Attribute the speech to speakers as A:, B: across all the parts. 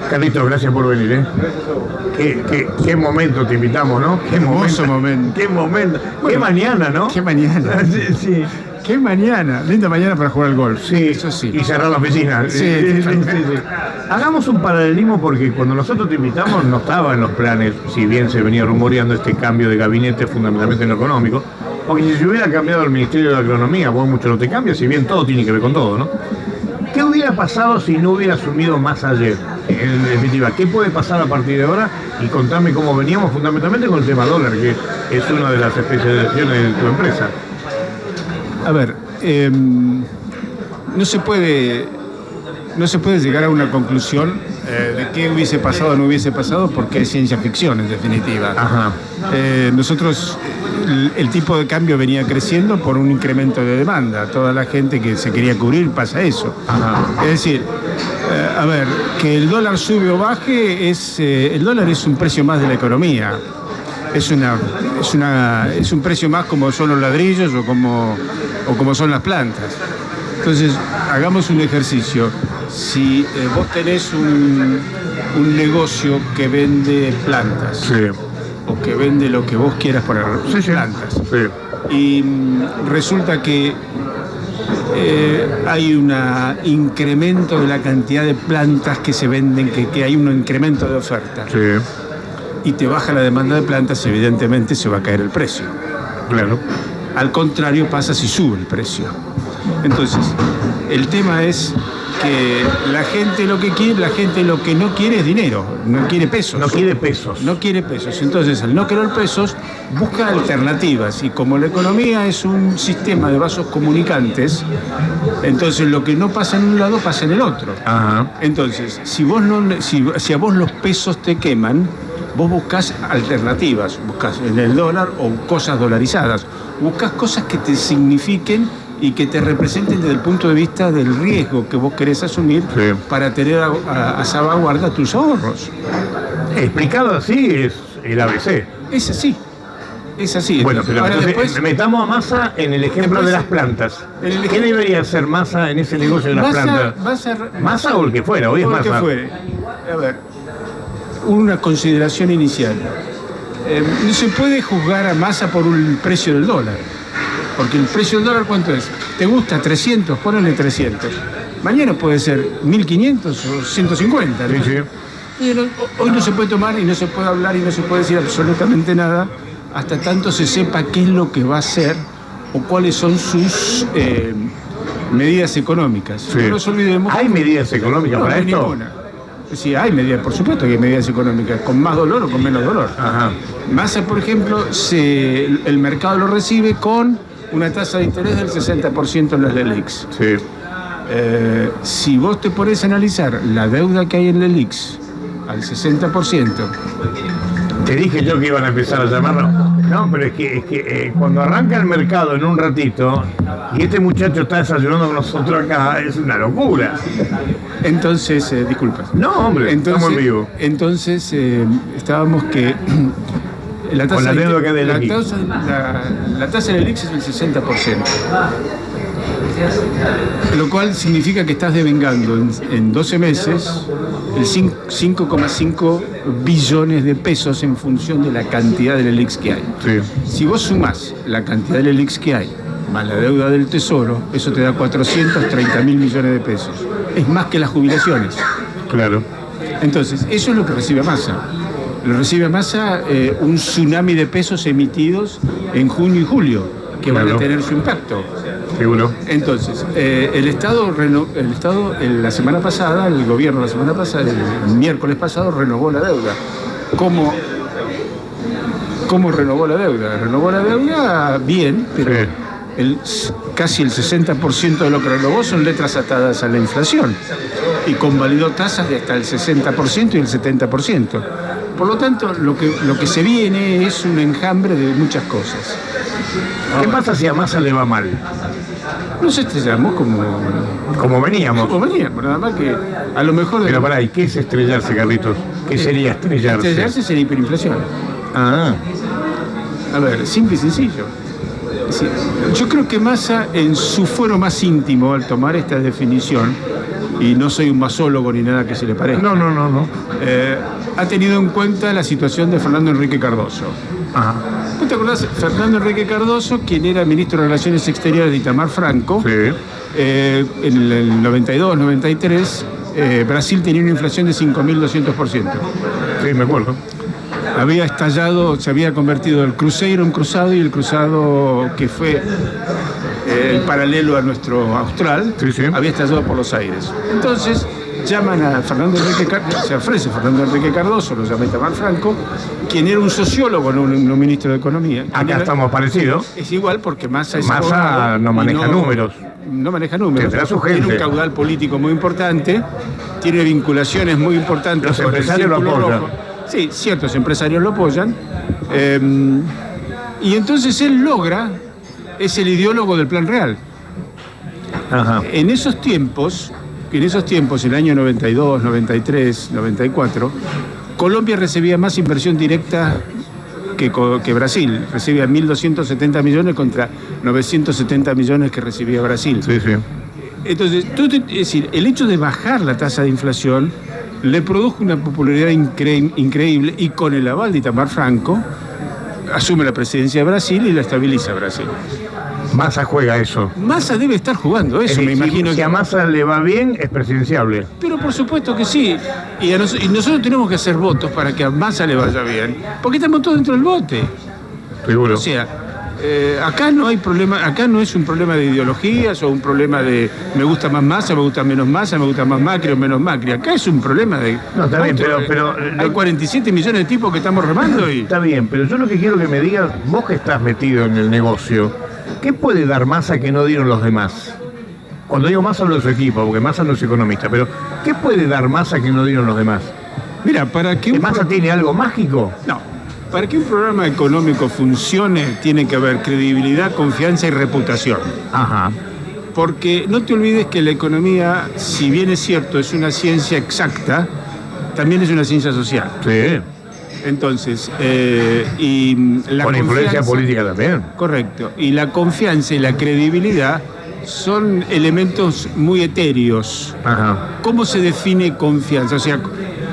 A: Carlitos, gracias por venir, ¿eh? Qué momento te invitamos, ¿no? Qué
B: momento.
A: Qué momento. Bueno, qué mañana, ¿no?
B: Qué mañana.
A: Sí.
B: Qué mañana. Linda mañana para jugar al golf.
A: Sí, eso sí. Y cerrar la oficina.
B: Sí.
A: Hagamos un paralelismo porque cuando nosotros te invitamos no estaba en los planes, si bien se venía rumoreando este cambio de gabinete fundamentalmente en lo económico, porque si se hubiera cambiado el Ministerio de la Economía, vos mucho no te cambia, si bien todo tiene que ver con todo, ¿no? ¿Qué hubiera pasado si no hubiera asumido Massa ayer? En definitiva, ¿qué puede pasar a partir de ahora? Y contame cómo veníamos fundamentalmente con el tema dólar, que es una de las especializaciones de tu empresa.
B: A ver, no se puede llegar a una conclusión de qué hubiese pasado o no hubiese pasado porque es ciencia ficción, en definitiva.
A: Ajá.
B: Nosotros, el tipo de cambio venía creciendo por un incremento de demanda. Toda la gente que se quería cubrir pasa eso.
A: Ajá.
B: Es decir, a ver, que el dólar sube o baje, el dólar es un precio más de la economía. Es un precio más como son los ladrillos o como son las plantas. Entonces, hagamos un ejercicio. Si vos tenés un negocio que vende plantas,
A: sí,
B: o que vende lo que vos quieras poner, plantas,
A: sí,
B: y resulta que hay un incremento de la cantidad de plantas que se venden, que hay un incremento de oferta,
A: sí,
B: y te baja la demanda de plantas, evidentemente se va a caer el precio.
A: Claro.
B: Al contrario pasa si sube el precio. Entonces, el tema es que la gente lo que no quiere es dinero, no quiere pesos.
A: No quiere pesos.
B: No quiere pesos. Entonces, al no querer pesos, busca alternativas. Y como la economía es un sistema de vasos comunicantes, entonces lo que no pasa en un lado pasa en el otro.
A: Ajá.
B: Entonces, si a vos los pesos te queman, vos buscás alternativas, buscás en el dólar o cosas dolarizadas, buscás cosas que te signifiquen y que te representen desde el punto de vista del riesgo que vos querés asumir, sí, para tener a salvaguarda tus ahorros.
A: Explicado así es el ABC.
B: Es así. Es así.
A: Bueno, pero
B: ahora
A: entonces
B: después,
A: metamos a Massa en el ejemplo de las plantas. ¿Qué debería hacer Massa en ese negocio de las plantas? Massa o el que fuera, hoy es Massa.
B: O el que fuere. A ver, una consideración inicial. No se puede juzgar a Massa por el precio del dólar. Porque el precio del dólar, ¿cuánto es? ¿Te gusta? 300, ponele 300. Mañana puede ser 1500 o 150. ¿no?
A: Sí, sí.
B: Hoy no se puede tomar y no se puede hablar y no se puede decir absolutamente nada hasta tanto se sepa qué es lo que va a hacer o cuáles son sus medidas económicas.
A: Sí. No
B: nos olvidemos.
A: ¿Hay medidas económicas para esto?
B: Ninguna. Sí, hay medidas, por supuesto que hay medidas económicas, con más dolor o con menos dolor.
A: Ajá.
B: Massa, por ejemplo, el mercado lo recibe con una tasa de interés del 60% en las LELIQs.
A: Sí.
B: Si vos te pones a analizar la deuda que hay en LELIQs al 60%.
A: Te dije yo que iban a empezar a llamarlo. No, pero es que cuando arranca el mercado en un ratito y este muchacho está desayunando con nosotros acá, es una locura.
B: Entonces, disculpa.
A: No, hombre, estamos en vivo.
B: Entonces, estábamos que la tasa,
A: con la deuda que hay de
B: la tasa del LELIQ es el 60%. Lo cual significa que estás devengando en 12 meses el 5,5 billones de pesos en función de la cantidad de LELIQs que hay.
A: Sí.
B: Si vos sumás la cantidad de LELIQs que hay más la deuda del Tesoro, eso te da 430.000 millones de pesos. Es más que las jubilaciones.
A: Claro.
B: Entonces, eso es lo que recibe Massa. Lo recibe Massa un tsunami de pesos emitidos en junio y julio, que van a tener su impacto.
A: Seguro.
B: Entonces, el la semana pasada, el gobierno la semana pasada, el miércoles pasado, renovó la deuda. ¿Cómo renovó la deuda? Renovó la deuda bien, pero sí, casi el 60% de lo que renovó son letras atadas a la inflación y convalidó tasas de hasta el 60% y el 70%. Por lo tanto, lo que se viene es un enjambre de muchas cosas.
A: ¿Qué pasa si a Massa le va mal?
B: Nos estrellamos
A: como veníamos.
B: Como veníamos, nada más que a lo mejor...
A: Pero pará, ¿y qué es estrellarse, Carlitos? ¿Qué sería estrellarse?
B: Estrellarse sería hiperinflación.
A: Ah.
B: A ver, simple y sencillo. Yo creo que Massa, en su fuero más íntimo, al tomar esta definición, y no soy un masólogo ni nada que se le parezca.
A: No.
B: Ha tenido en cuenta la situación de Fernando Henrique Cardoso.
A: Ajá.
B: ¿Vos te acordás? Fernando Henrique Cardoso, quien era ministro de Relaciones Exteriores de Itamar Franco,
A: Sí.
B: en el 92-93, Brasil tenía una inflación de 5.200%.
A: Sí, me acuerdo.
B: Había estallado, se había convertido el cruceiro en cruzado, y el cruzado que fue el paralelo a nuestro austral,
A: Sí.
B: había estallado por los aires. Entonces llaman a Fernando Henrique Cardoso, se ofrece Fernando Henrique Cardoso, lo llama Itamar Franco, quien era un sociólogo, no un ministro de Economía.
A: Acá estamos parecidos.
B: Es igual porque Massa es
A: Massa
B: abogado
A: no
B: y
A: maneja números.
B: No maneja números.
A: Tendrá su
B: Tiene
A: gente.
B: un caudal político muy importante, tiene vinculaciones muy importantes.
A: Los
B: con el
A: empresarios lo
B: Círculo
A: apoyan.
B: Rojo. Sí, ciertos empresarios lo apoyan. Y entonces él es el ideólogo del Plan Real.
A: Ajá.
B: En esos tiempos, el año 92, 93, 94, Colombia recibía más inversión directa que Brasil. Recibía 1.270 millones contra 970 millones que recibía Brasil.
A: Sí.
B: Entonces, es decir, el hecho de bajar la tasa de inflación le produjo una popularidad increíble, y con el aval de Itamar Franco asume la presidencia de Brasil y la estabiliza Brasil.
A: Massa juega eso.
B: Massa debe estar jugando eso, me imagino.
A: Si a Massa le va bien, es presidenciable.
B: Pero por supuesto que sí. Y nosotros tenemos que hacer votos para que a Massa le vaya bien, porque estamos todos dentro del bote.
A: Seguro.
B: O sea, acá no hay problema, acá no es un problema de ideologías o un problema de me gusta más Massa, me gusta menos Massa, me gusta más Macri o menos Macri. Acá es un problema de...
A: No, está bien, pero
B: hay 47 millones de tipos que estamos remando y...
A: Está bien, pero yo lo que quiero que me digas, vos que estás metido en el negocio, ¿qué puede dar Massa que no dieron los demás? Cuando digo Massa hablo de su equipo, porque Massa no es economista, pero ¿qué puede dar Massa que no dieron los demás?
B: Mira, para que...
A: ¿Massa tiene algo mágico?
B: No. Para que un programa económico funcione, tiene que haber credibilidad, confianza y reputación.
A: Ajá.
B: Porque no te olvides que la economía, si bien es cierto, es una ciencia exacta, también es una ciencia social.
A: Sí.
B: Entonces, y la
A: Con influencia política también.
B: Correcto. Y la confianza y la credibilidad son elementos muy etéreos.
A: Ajá.
B: ¿Cómo se define confianza? O sea,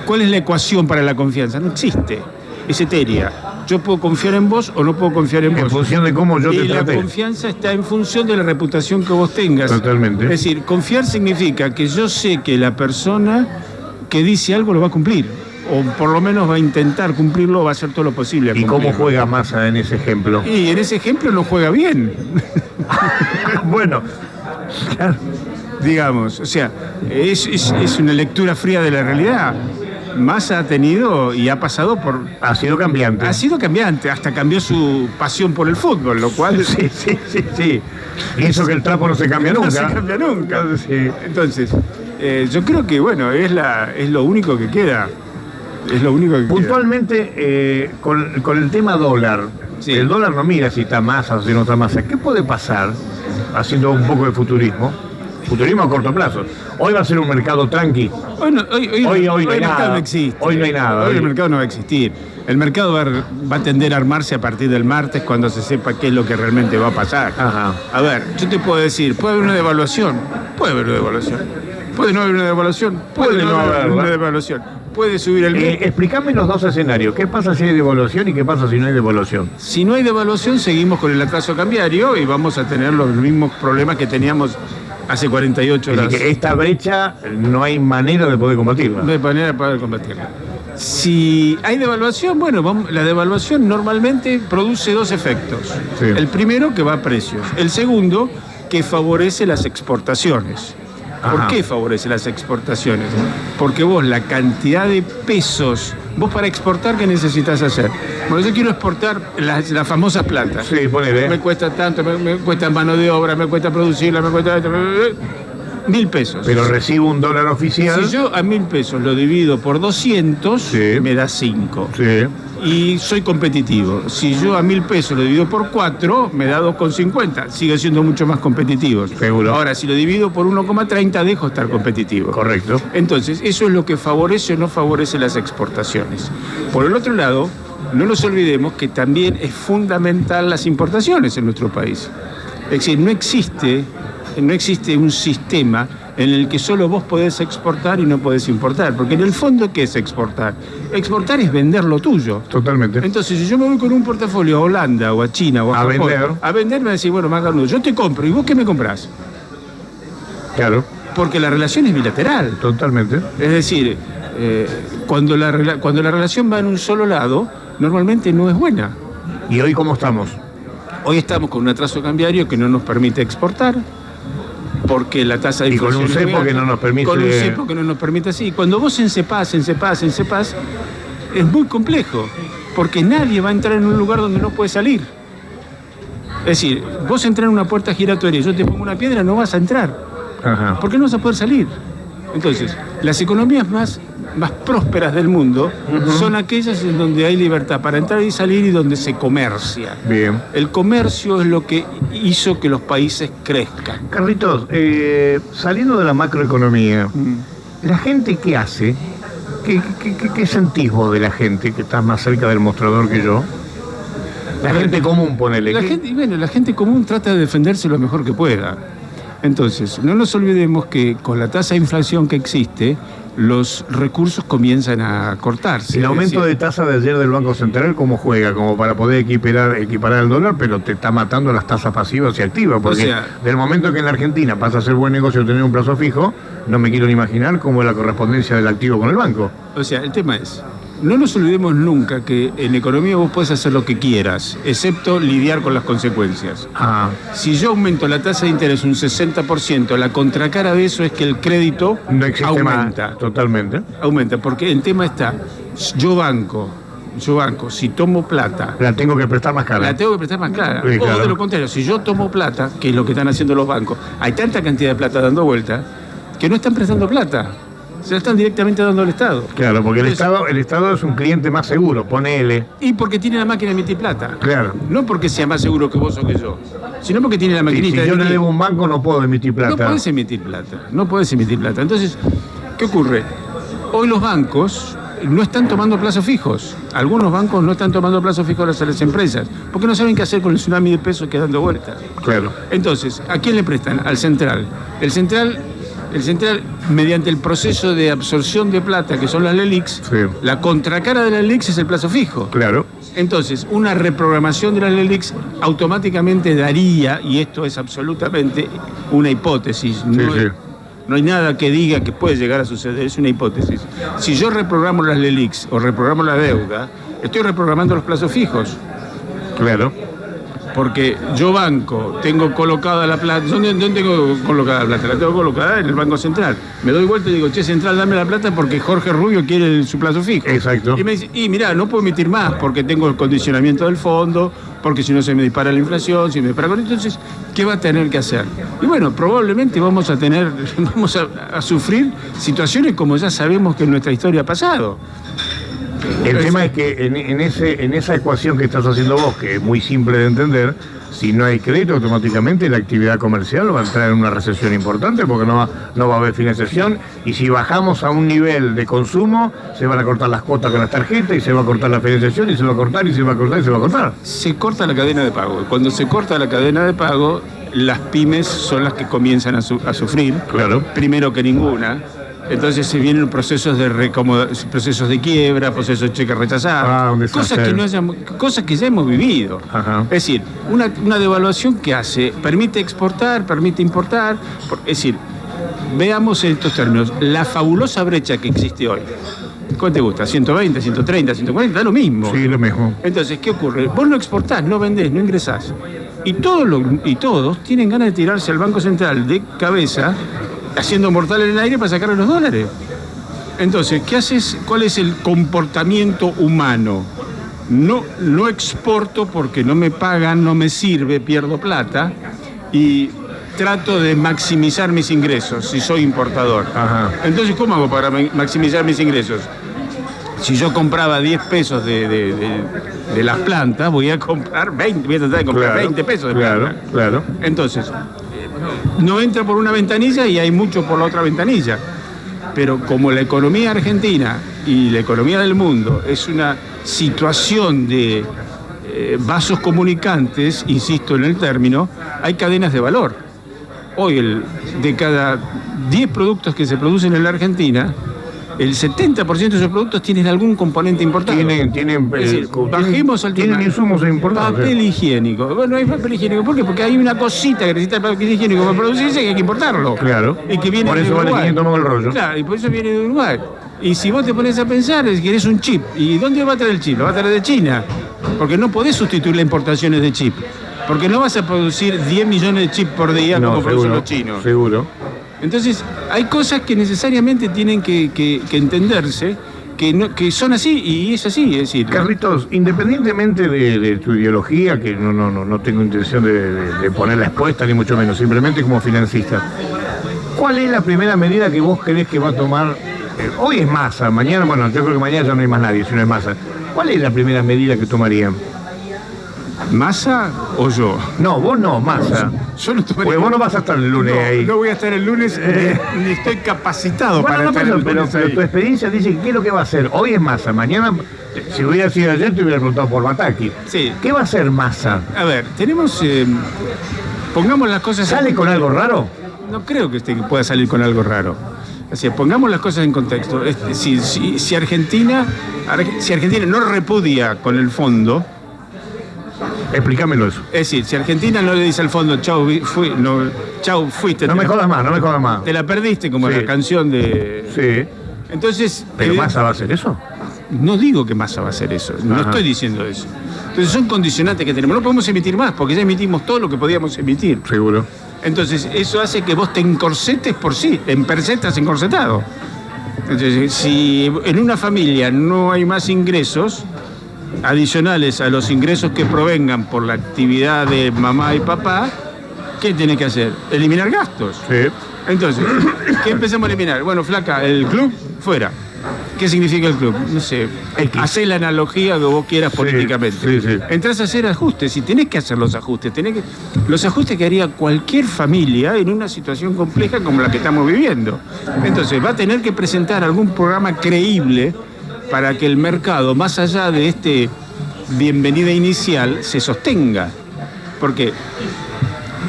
B: ¿cuál es la ecuación para la confianza? No existe. Es etérea. Yo puedo confiar en vos o no puedo confiar en vos.
A: En función de cómo yo te
B: Y la
A: traté.
B: confianza está en función de la reputación que vos tengas.
A: Totalmente.
B: Es decir, confiar significa que yo sé que la persona que dice algo lo va a cumplir. O por lo menos va a intentar cumplirlo, va a hacer todo lo posible.
A: ¿Y cómo
B: cumplirlo.
A: juega Massa en ese ejemplo?
B: Y en ese ejemplo no juega bien.
A: Bueno,
B: Digamos, o sea, es una lectura fría de la realidad. Massa ha tenido y ha pasado por...
A: ha sido cambiante.
B: Ha sido cambiante, hasta cambió su pasión por el fútbol, lo cual...
A: Sí. Y eso que el trapo no se cambia nunca.
B: No se cambia nunca.
A: Sí.
B: Entonces, yo creo que, bueno, es lo único que queda. Es lo único que queda.
A: Puntualmente, con el tema dólar,
B: Sí.
A: el dólar no mira si está Massa o si no está Massa. ¿Qué puede pasar, haciendo un poco de futurismo? Futurismo a corto plazo. Hoy va a ser un mercado tranqui.
B: Hoy no
A: Hoy no hay
B: el mercado
A: nada.
B: no existe.
A: Hoy no hay nada.
B: Hoy el mercado no va a existir. El mercado va a tender a armarse a partir del martes, cuando se sepa qué es lo que realmente va a pasar.
A: Ajá.
B: A ver, yo te puedo decir, ¿puede haber una devaluación? Puede haber una devaluación. ¿Puede no haber una devaluación?
A: Puede no haberla.
B: una devaluación. Puede subir el...
A: Explícame los dos escenarios. ¿Qué pasa si hay devaluación y qué pasa si no hay devaluación?
B: Si no hay devaluación, seguimos con el atraso cambiario y vamos a tener los mismos problemas que teníamos hace 48
A: Es
B: horas.
A: decir, que esta brecha no hay manera de poder combatirla.
B: No hay manera de poder combatirla. Si hay devaluación, bueno, la devaluación normalmente produce dos efectos.
A: Sí.
B: El primero, que va a precios. El segundo, que favorece las exportaciones. ¿Por
A: Ajá.
B: qué favorece las exportaciones? Porque vos la cantidad de pesos, vos para exportar, ¿qué necesitas hacer? Bueno, yo quiero exportar la famosa plata.
A: Sí, ponele.
B: Me cuesta tanto, me cuesta mano de obra, me cuesta producirla, me cuesta... 1.000 pesos.
A: Pero recibo un dólar oficial.
B: Si yo a 1.000 pesos lo divido por 200,
A: Sí.
B: me da 5.
A: Sí.
B: Y soy competitivo. Si yo a 1.000 pesos lo divido por 4, me da 2,50. Sigue siendo mucho más competitivo.
A: Seguro.
B: Ahora, si lo divido por 1,30, dejo de estar competitivo.
A: Correcto.
B: Entonces, eso es lo que favorece o no favorece las exportaciones. Por el otro lado, no nos olvidemos que también es fundamental las importaciones en nuestro país. Es decir, no existe un sistema en el que solo vos podés exportar y no podés importar. Porque en el fondo, ¿qué es exportar? Exportar es vender lo tuyo.
A: Totalmente.
B: Entonces, si yo me voy con un portafolio a Holanda o a China o a Japón, a vender, me va a decir, bueno, Maganudo, yo te compro, ¿y vos qué me comprás?
A: Claro.
B: Porque la relación es bilateral.
A: Totalmente.
B: Es decir, cuando la relación va en un solo lado, normalmente no es buena.
A: ¿Y hoy cómo estamos?
B: Hoy estamos con un atraso cambiario que no nos permite exportar, porque la tasa de inflación
A: y con un cepo que no nos permite...
B: Con un cepo que no nos permite así. Cuando vos encepás, es muy complejo, porque nadie va a entrar en un lugar donde no puede salir. Es decir, vos entrar en una puerta giratoria y yo te pongo una piedra, no vas a entrar.
A: Ajá.
B: Porque no vas a poder salir. Entonces, las economías más prósperas del mundo son aquellas en donde hay libertad para entrar y salir y donde se comercia.
A: Bien.
B: El comercio es lo que hizo que los países crezcan.
A: Carlitos, saliendo de la macroeconomía, ¿la gente qué hace? ¿Qué sentís vos de la gente que estás más cerca del mostrador que yo? La gente común, ponele.
B: La gente común trata de defenderse lo mejor que pueda. Entonces, no nos olvidemos que con la tasa de inflación que existe, los recursos comienzan a cortarse.
A: El aumento de tasa de ayer del Banco Central, ¿cómo juega? Como para poder equiparar el dólar, pero te está matando las tasas pasivas y activas. Porque del momento que en la Argentina pasa a ser buen negocio tener un plazo fijo, no me quiero ni imaginar cómo es la correspondencia del activo con el banco.
B: O sea, el tema es, no nos olvidemos nunca que en economía vos podés hacer lo que quieras, excepto lidiar con las consecuencias. Si yo aumento la tasa de interés un 60%, la contracara de eso es que el crédito
A: no existe
B: aumenta.
A: Más, totalmente.
B: Aumenta, porque el tema está, yo banco, si tomo plata...
A: La tengo que prestar más cara.
B: La tengo que prestar más cara.
A: Sí, claro.
B: O de lo contrario, si yo tomo plata, que es lo que están haciendo los bancos, hay tanta cantidad de plata dando vuelta que no están prestando plata. Se la están directamente dando al Estado.
A: Claro, porque el Estado es un cliente más seguro, ponele.
B: Y porque tiene la máquina de emitir plata.
A: Claro.
B: No porque sea más seguro que vos o que yo, sino porque tiene la maquinita.
A: Si yo le debo a un banco no puedo emitir plata.
B: No podés emitir plata. Entonces, ¿qué ocurre? Hoy los bancos no están tomando plazos fijos. Algunos bancos no están tomando plazos fijos a las empresas, porque no saben qué hacer con el tsunami de pesos que dando vueltas.
A: Claro.
B: Entonces, ¿a quién le prestan? Al central. El central, mediante el proceso de absorción de plata, que son las LELIQs,
A: sí.
B: La contracara de las LELIQs es el plazo fijo.
A: Claro.
B: Entonces, una reprogramación de las LELIQs automáticamente daría, y esto es absolutamente una hipótesis, no hay nada que diga que puede llegar a suceder, es una hipótesis. Si yo reprogramo las LELIQs o reprogramo la deuda, estoy reprogramando los plazos fijos.
A: Claro.
B: Porque yo banco, tengo colocada la plata. ¿Dónde tengo colocada la plata? La tengo colocada en el Banco Central. Me doy vuelta y digo, che, Central, dame la plata porque Jorge Rubio quiere su plazo fijo.
A: Exacto.
B: Y me dice, mirá, no puedo emitir más porque tengo el condicionamiento del fondo, porque si no se me dispara la inflación, si me dispara... Entonces, ¿qué va a tener que hacer? Y bueno, probablemente vamos a sufrir situaciones como ya sabemos que en nuestra historia ha pasado.
A: El tema es que en esa ecuación que estás haciendo vos, que es muy simple de entender, si no hay crédito, automáticamente la actividad comercial va a entrar en una recesión importante porque no va a haber financiación, y si bajamos a un nivel de consumo, se van a cortar las cuotas con las tarjetas y se va a cortar la financiación y se va a cortar y se va a cortar y se va a cortar. Se corta la cadena de pago. Cuando se corta la cadena de pago, las pymes son las que comienzan a sufrir, claro, primero que ninguna. Entonces se vienen procesos de quiebra, procesos de cheques rechazados, cosas que ya hemos vivido. Ajá. Es decir, una devaluación que permite exportar, permite importar. Es decir, veamos en estos términos, la fabulosa brecha que existe hoy. ¿Cuánto te gusta? ¿120, 130, 140? Da lo mismo. Sí, lo mismo. Entonces, ¿qué ocurre? Vos no exportás, no vendés, no ingresás. Y todos tienen ganas de tirarse al Banco Central de cabeza, haciendo mortal en el aire para sacarle los dólares. Entonces, ¿qué haces? ¿Cuál es el comportamiento humano? No exporto porque no me pagan, no me sirve, pierdo plata y trato de maximizar mis ingresos si soy importador. Ajá. Entonces, ¿cómo hago para maximizar mis ingresos? Si yo compraba 10 pesos de las plantas, voy a comprar 20, voy a tratar de comprar 20 pesos de planta. Claro. Entonces, no entra por una ventanilla y hay mucho por la otra ventanilla. Pero como la economía argentina y la economía del mundo es una situación de vasos comunicantes, insisto en el término, hay cadenas de valor.
B: Hoy de cada 10 productos que se producen en la Argentina, el 70% de esos productos tienen algún componente importante.
A: Tienen
B: bajemos al
A: tienen insumos importantes.
B: Papel higiénico. Bueno, no hay papel higiénico. ¿Por qué? Porque hay una cosita que necesita el papel higiénico para producirse y hay que importarlo.
A: Claro.
B: Y que viene
A: por eso
B: de
A: vale
B: Uruguay.
A: 500 mangos el rollo.
B: Claro, y por eso viene de Uruguay. Y si vos te pones a pensar, es que eres un chip. ¿Y dónde va a traer el chip? Lo va a traer de China. Porque no podés sustituir las importaciones de chip. Porque no vas a producir 10 millones de chips por día como producen los chinos.
A: Seguro.
B: Entonces, hay cosas que necesariamente tienen que entenderse, que son así, y es así. Es decir,
A: Carlitos, independientemente de tu ideología, que no tengo intención de ponerla expuesta, ni mucho menos, simplemente como financista, ¿cuál es la primera medida que vos creés que va a tomar? Hoy es Massa, mañana, bueno, yo creo que mañana ya no hay más nadie, si no es Massa. ¿Cuál es la primera medida que tomarían?
B: ¿Massa o yo?
A: No, vos no, Massa.
B: Yo no tomaría.
A: Pues vos no vas a estar el lunes ahí.
B: No voy a estar el lunes, ni estoy capacitado para estar el lunes
A: pero
B: ahí.
A: tu experiencia dice que qué es lo que va a hacer. Hoy es Massa, mañana, si hubiera sido ayer, te hubiera preguntado por Bataki.
B: Sí.
A: ¿Qué va a hacer Massa?
B: A ver, tenemos. Pongamos las cosas.
A: ¿Sale con algo raro?
B: No creo que pueda salir con algo raro. Así, pongamos las cosas en contexto. Si Argentina no repudia con el fondo.
A: Explícamelo eso.
B: Es decir, si Argentina no le dice al fondo, chau, fuiste.
A: No me jodas más.
B: Te la perdiste, como
A: Sí.
B: la canción de.
A: Sí.
B: Entonces.
A: ¿Pero Massa va a hacer eso?
B: No digo que Massa va a hacer eso. No
A: Ajá.
B: estoy diciendo eso. Entonces son condicionantes que tenemos. No podemos emitir más, porque ya emitimos todo lo que podíamos emitir.
A: Seguro.
B: Entonces, eso hace que vos te encorsetes por sí. En per se estás encorsetado. Entonces, si en una familia no hay más ingresos adicionales a los ingresos que provengan por la actividad de mamá y papá, ¿qué tiene que hacer? Eliminar gastos.
A: Sí.
B: Entonces, ¿qué empezamos a eliminar? Bueno, flaca, el club, fuera. ¿Qué significa el club? No sé, hacé la analogía que vos quieras políticamente.
A: Sí.
B: Entrás a hacer ajustes y tenés que hacer los ajustes. Los ajustes que haría cualquier familia en una situación compleja como la que estamos viviendo. Entonces, va a tener que presentar algún programa creíble para que el mercado, más allá de este bienvenida inicial, se sostenga. Porque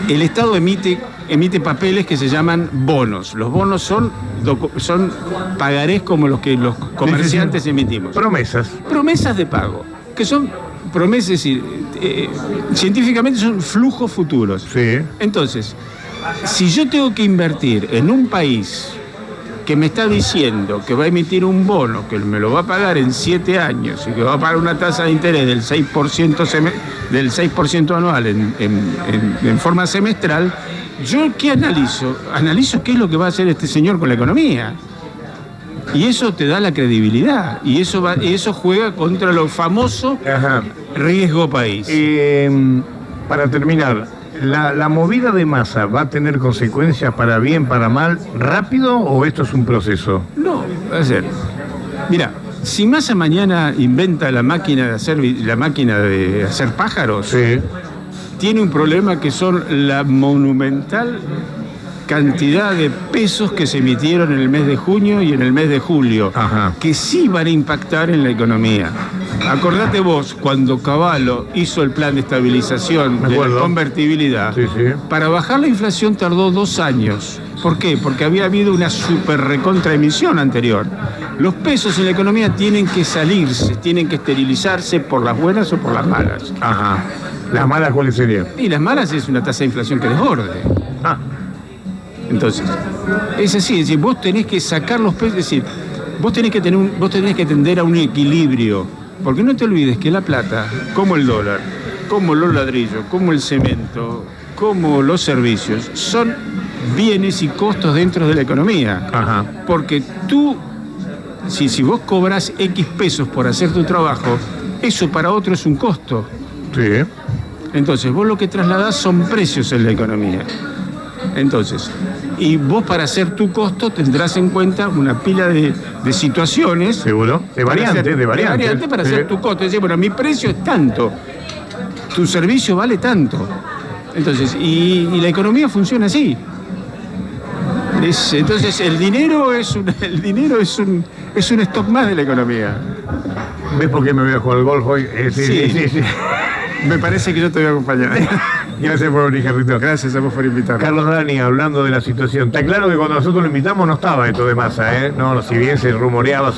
B: el Estado emite papeles que se llaman bonos. Los bonos son pagarés como los que los comerciantes emitimos. Promesas de pago, que son promesas, es decir, científicamente son flujos futuros.
A: Sí.
B: Entonces, si yo tengo que invertir en un país que me está diciendo que va a emitir un bono, que me lo va a pagar en 7 años y que va a pagar una tasa de interés del 6% anual en forma semestral, ¿yo qué analizo? Analizo qué es lo que va a hacer este señor con la economía. Y eso te da la credibilidad. Y eso juega contra lo famoso riesgo país.
A: Para terminar, ¿la movida de Massa va a tener consecuencias para bien, para mal, rápido o esto es un proceso?
B: No, va a ser. Mira, si Massa mañana inventa la máquina de hacer pájaros,
A: Sí.
B: tiene un problema que son la monumental cantidad de pesos que se emitieron en el mes de junio y en el mes de julio,
A: Ajá.
B: que sí van a impactar en la economía. Acordate vos, cuando Cavallo hizo el plan de estabilización
A: Me
B: de
A: acuerdo.
B: la convertibilidad,
A: Sí.
B: para bajar la inflación tardó 2 años. ¿Por qué? Porque había habido una super recontraemisión anterior. Los pesos en la economía tienen que salirse, tienen que esterilizarse por las buenas o por las malas.
A: Ajá. ¿Las malas cuáles serían?
B: Y las malas es una tasa de inflación que desborde.
A: Ah.
B: Entonces, es así, es decir, vos tenés que sacar los pesos, es decir, vos tenés que tender a un equilibrio, porque no te olvides que la plata, como el dólar, como los ladrillos, como el cemento, como los servicios, son bienes y costos dentro de la economía.
A: Ajá.
B: Porque tú, si vos cobras X pesos por hacer tu trabajo, eso para otro es un costo.
A: Sí.
B: Entonces, vos lo que trasladás son precios en la economía. Entonces, y vos para hacer tu costo tendrás en cuenta una pila de situaciones.
A: Seguro. De variantes.
B: Para
A: Sí.
B: hacer tu costo. Es decir, bueno, mi precio es tanto, tu servicio vale tanto. Entonces, y la economía funciona así. Entonces, el dinero es un stock más de la economía.
A: ¿Ves por qué me voy a jugar al golf hoy?
B: Sí. Me parece que yo te voy a acompañar.
A: Gracias por venir, Carlitos.
B: Gracias a vos por invitarme.
A: Carlos Dani, hablando de la situación. Está claro que cuando nosotros lo invitamos no estaba esto de Massa, ¿eh? No, si bien se rumoreaba,